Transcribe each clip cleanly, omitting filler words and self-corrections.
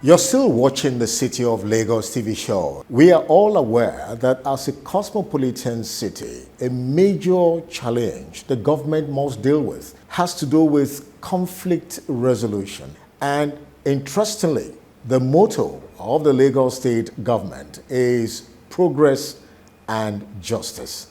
You're still watching the City of Lagos TV show. We are all aware that as a cosmopolitan city, a major challenge the government must deal with has to do with conflict resolution. And interestingly, the motto of the Lagos state government is progress and justice.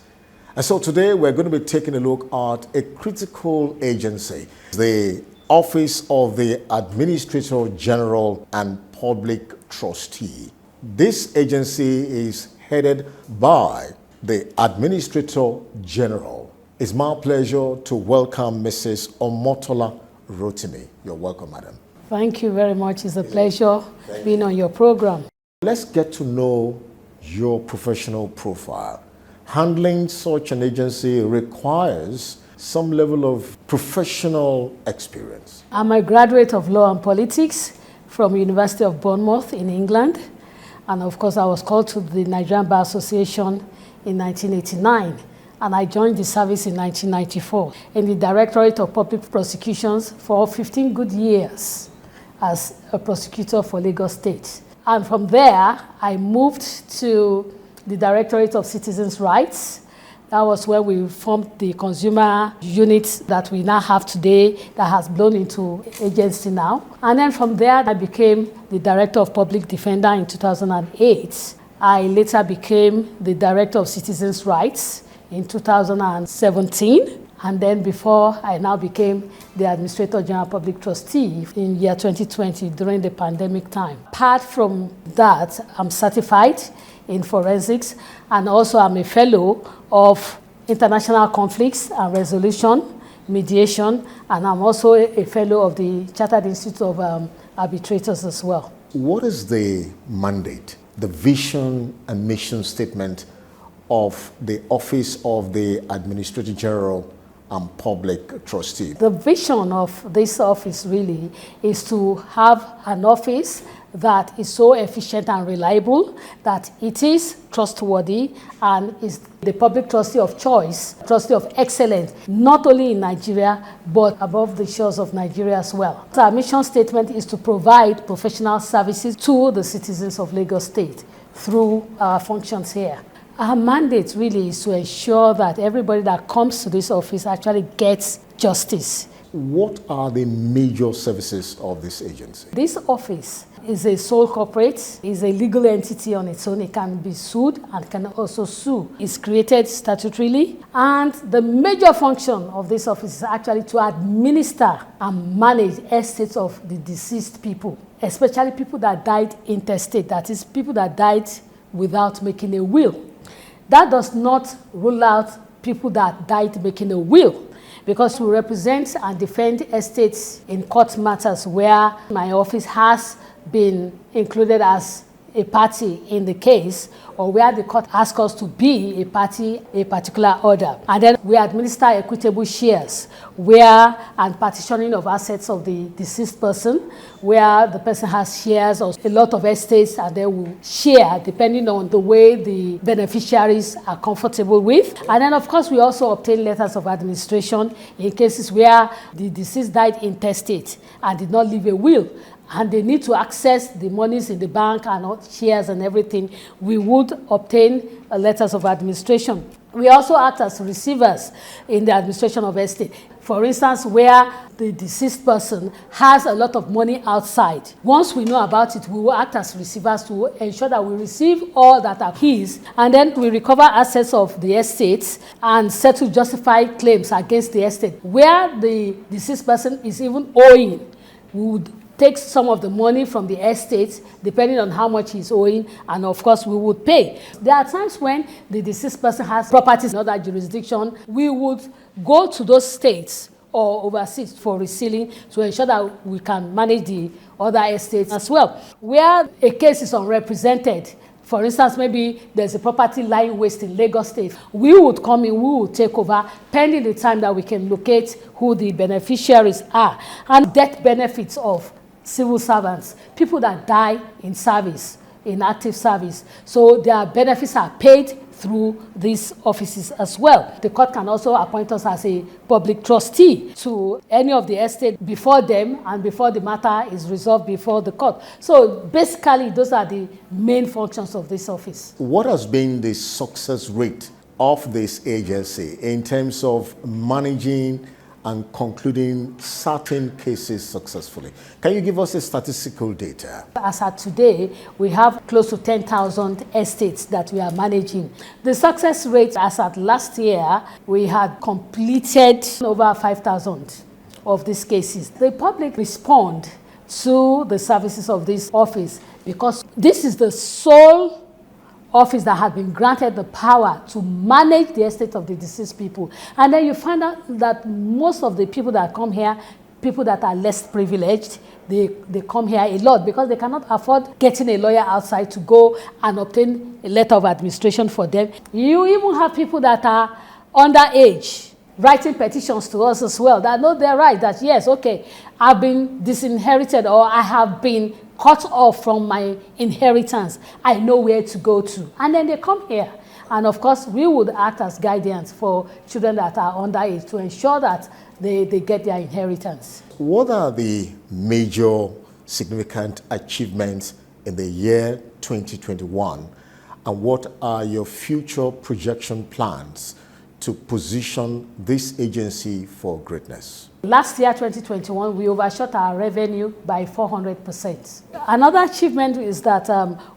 And so today we're going to be taking a look at a critical agency, the Office of the Administrator General and Public Trustee. This agency is headed by the Administrator General. It's my pleasure to welcome Mrs. Omotola Rotimi. You're welcome, madam. Thank you very much. It's a pleasure being on your program. Let's get to know your professional profile. Handling such an agency requires some level of professional experience. I'm a graduate of Law and Politics from University of Bournemouth in England. And of course, I was called to the Nigerian Bar Association in 1989. And I joined the service in 1994 in the Directorate of Public Prosecutions for 15 good years as a prosecutor for Lagos State. And from there, I moved to the Directorate of Citizens' Rights. That was when we formed the consumer unit that we now have today that has blown into agency now. And then from there, I became the Director of Public Defender in 2008. I later became the Director of Citizens' Rights in 2017. And then before, I now became the Administrator General Public Trustee in year 2020 during the pandemic time. Apart from that, I'm certified in forensics, and also I'm a fellow of international conflicts and resolution, mediation, and I'm also a fellow of the Chartered Institute of Arbitrators as well. What is the mandate, the vision and mission statement of the Office of the Administrator General and Public Trustee? The vision of this office really is to have an office that is so efficient and reliable that it is trustworthy and is the public trustee of choice, trustee of excellence, not only in Nigeria, but above the shores of Nigeria as well. So our mission statement is to provide professional services to the citizens of Lagos State through our functions here. Our mandate really is to ensure that everybody that comes to this office actually gets justice. What are the major services of this agency? This office is a sole corporate, is a legal entity on its own. It can be sued and can also sue. It's created statutorily. And the major function of this office is actually to administer and manage estates of the deceased people, especially people that died intestate, that is, people that died without making a will. That does not rule out people that died making a will, because we represent and defend estates in court matters where my office has been included as a party in the case, or where the court asks us to be a party, a particular order. And then we administer equitable shares, where and partitioning of assets of the deceased person, where the person has shares or a lot of estates, and they will share depending on the way the beneficiaries are comfortable with. And then, of course, we also obtain letters of administration in cases where the deceased died intestate and did not leave a will, and they need to access the monies in the bank and shares and everything. We would obtain letters of administration. We also act as receivers in the administration of estate. For instance, where the deceased person has a lot of money outside. Once we know about it, we will act as receivers to ensure that we receive all that are his, and then we recover assets of the estates and settle justified claims against the estate. Where the deceased person is even owing, we would take some of the money from the estate, depending on how much he's owing, and of course we would pay. There are times when the deceased person has properties in other jurisdiction. We would go to those states or overseas for resealing to ensure that we can manage the other estates as well. Where a case is unrepresented, for instance, maybe there's a property lying waste in Lagos State, we would come in, we would take over, pending the time that we can locate who the beneficiaries are. And death benefits of civil servants, people that die in service, in active service. So their benefits are paid through these offices as well. The court can also appoint us as a public trustee to any of the estate before them and before the matter is resolved before the court. So basically, those are the main functions of this office. What has been the success rate of this agency in terms of managing and concluding certain cases successfully? Can you give us a statistical data? As at today, we have close to 10,000 estates that we are managing. The success rate as at last year, we had completed over 5,000 of these cases. The public respond to the services of this office because this is the sole office that had been granted the power to manage the estate of the deceased people. And then you find out that most of the people that come here, people that are less privileged, they come here a lot because they cannot afford getting a lawyer outside to go and obtain a letter of administration for them. You even have people that are underage writing petitions to us as well that know their right, that yes, okay, I've been disinherited or I have been cut off from my inheritance. I know where to go to. And then they come here. And of course, we would act as guardians for children that are underage to ensure that they get their inheritance. What are the major significant achievements in the year 2021? And what are your future projection plans to position this agency for greatness? Last year, 2021, we overshot our revenue by 400%. Another achievement is that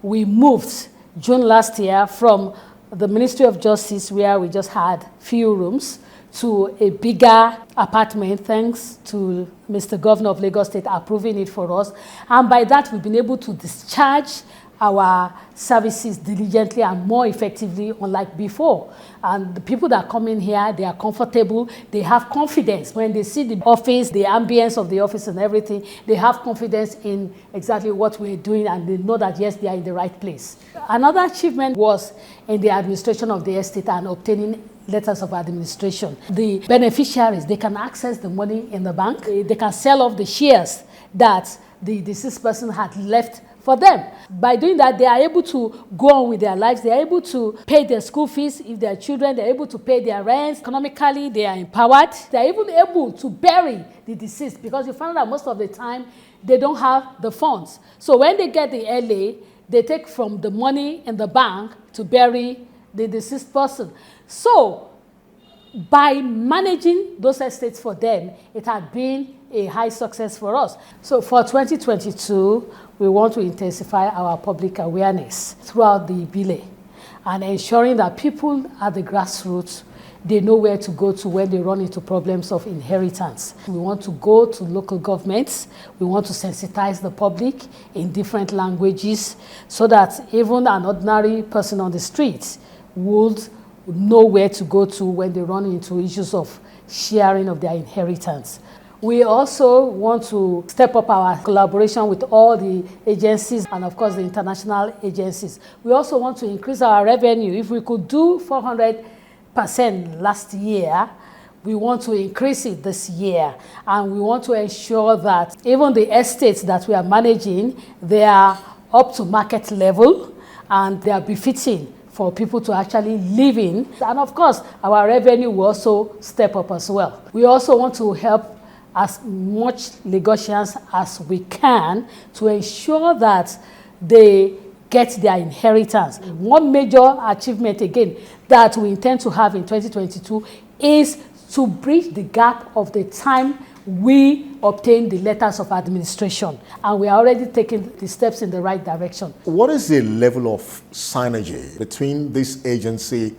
we moved June last year from the Ministry of Justice, where we just had few rooms, to a bigger apartment, thanks to Mr. Governor of Lagos State approving it for us. And by that, we've been able to discharge our services diligently and more effectively, unlike before. And the people that come in here, they are comfortable, they have confidence. When they see the office, the ambience of the office and everything, they have confidence in exactly what we're doing and they know that, yes, they are in the right place. Another achievement was in the administration of the estate and obtaining letters of administration. The beneficiaries, they can access the money in the bank. They can sell off the shares that the deceased person had left for them. By doing that, they are able to go on with their lives. They are able to pay their school fees if they are children. They are able to pay their rents. Economically, they are empowered. They are even able to bury the deceased because you find out most of the time they don't have the funds. So when they get the LA, they take from the money in the bank to bury the deceased person. So by managing those estates for them, it had been a high success for us. So for 2022, we want to intensify our public awareness throughout the Bile and ensuring that people at the grassroots, they know where to go to when they run into problems of inheritance. We want to go to local governments. We want to sensitize the public in different languages so that even an ordinary person on the street would know where to go to when they run into issues of sharing of their inheritance. We also want to step up our collaboration with all the agencies and, of course, the international agencies. We also want to increase our revenue. If we could do 400% last year, we want to increase it this year. And we want to ensure that even the estates that we are managing, they are up to market level and they are befitting for people to actually live in. And of course, our revenue will also step up as well. We also want to help as much Lagosians as we can to ensure that they get their inheritance. One major achievement, again, that we intend to have in 2022 is to bridge the gap of the time we obtain the letters of administration. And we are already taking the steps in the right direction. What is the level of synergy between this agency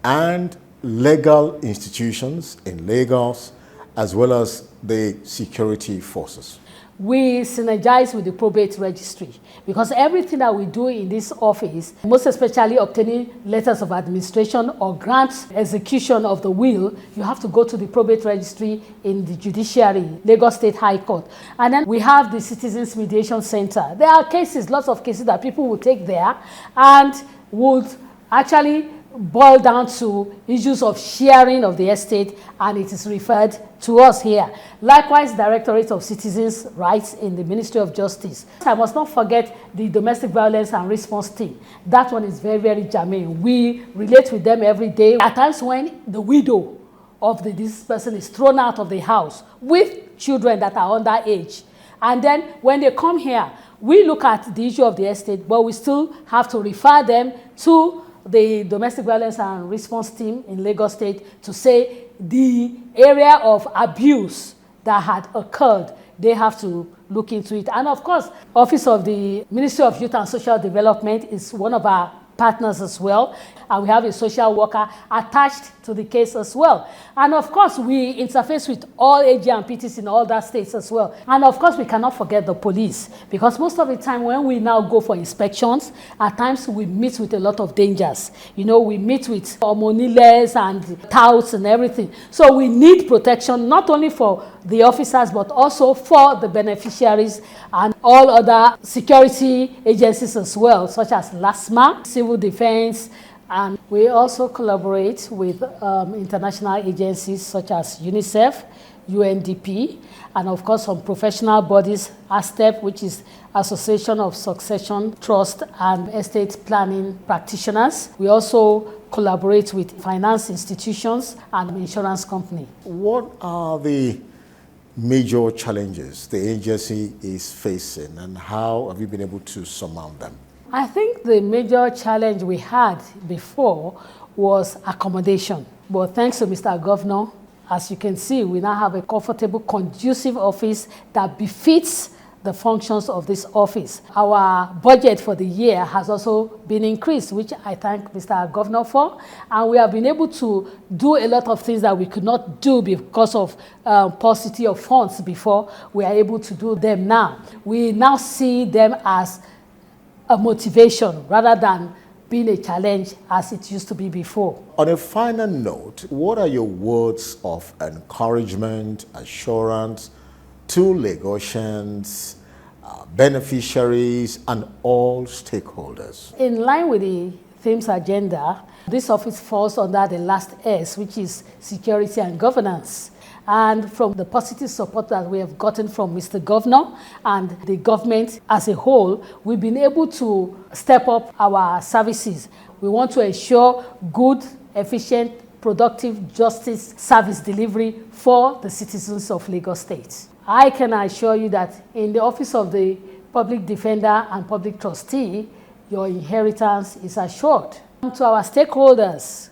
and legal institutions in Lagos, as well as the security forces? We synergize with the probate registry because everything that we do in this office, most especially obtaining letters of administration or grant execution of the will, you have to go to the probate registry in the judiciary, Lagos State High Court. And then we have the Citizens Mediation Center. There are cases, lots of cases that people will take there and would actually boil down to issues of sharing of the estate, and it is referred to us here. Likewise, Directorate of Citizens' Rights in the Ministry of Justice. I must not forget the Domestic Violence and Response Team. That one is very, very germane. We relate with them every day. At times when the widow of the deceased person is thrown out of the house with children that are underage, and then when they come here, we look at the issue of the estate, but we still have to refer them to the Domestic Violence and Response Team in Lagos State to say the area of abuse that had occurred, they have to look into it. And of course, Office of the Ministry of Youth and Social Development is one of our partners as well, and we have a social worker attached to the case as well. And of course, we interface with all AG and PTs in all that states as well. And of course, we cannot forget the police, because most of the time when we now go for inspections, at times we meet with a lot of dangers. You know, we meet with hormoniles and touts and everything. So we need protection, not only for the officers, but also for the beneficiaries and all other security agencies as well, such as LASMA, Civil Defense, and we also collaborate with international agencies such as UNICEF, UNDP, and of course some professional bodies, ASTEP, which is Association of Succession, Trust, and Estate Planning Practitioners. We also collaborate with finance institutions and insurance company. What are the major challenges the agency is facing, and how have you been able to surmount them? I think the major challenge we had before was accommodation. But thanks to Mr. Governor, as you can see, we now have a comfortable, conducive office that befits the functions of this office. Our budget for the year has also been increased, which I thank Mr. Governor for. And we have been able to do a lot of things that we could not do because of paucity of funds before. We are able to do them now. We now see them as a motivation rather than being a challenge as it used to be before. On a final note, what are your words of encouragement, assurance to Lagosians, beneficiaries, and all stakeholders? In line with the themes agenda, this office falls under the last S, which is security and governance. And from the positive support that we have gotten from Mr. Governor and the government as a whole, we've been able to step up our services. We want to ensure good, efficient, productive justice service delivery for the citizens of Lagos State. I can assure you that in the Office of the Public Defender and Public Trustee, your inheritance is assured. To our stakeholders,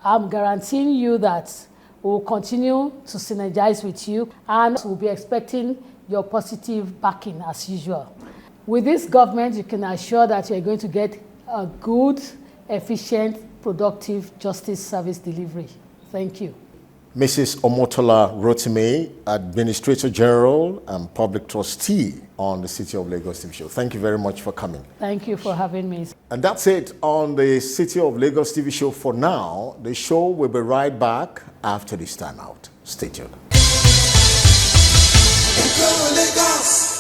I'm guaranteeing you that we'll continue to synergize with you, and we'll be expecting your positive backing as usual. With this government, you can assure that you're going to get a good, efficient, productive justice service delivery. Thank you. Mrs. Omotola Rotimi, Administrator General and Public Trustee on the City of Lagos TV show. Thank you very much for coming. Thank you for having me. And that's it on the City of Lagos TV show for now. The show will be right back after this timeout. Stay tuned. Lagos.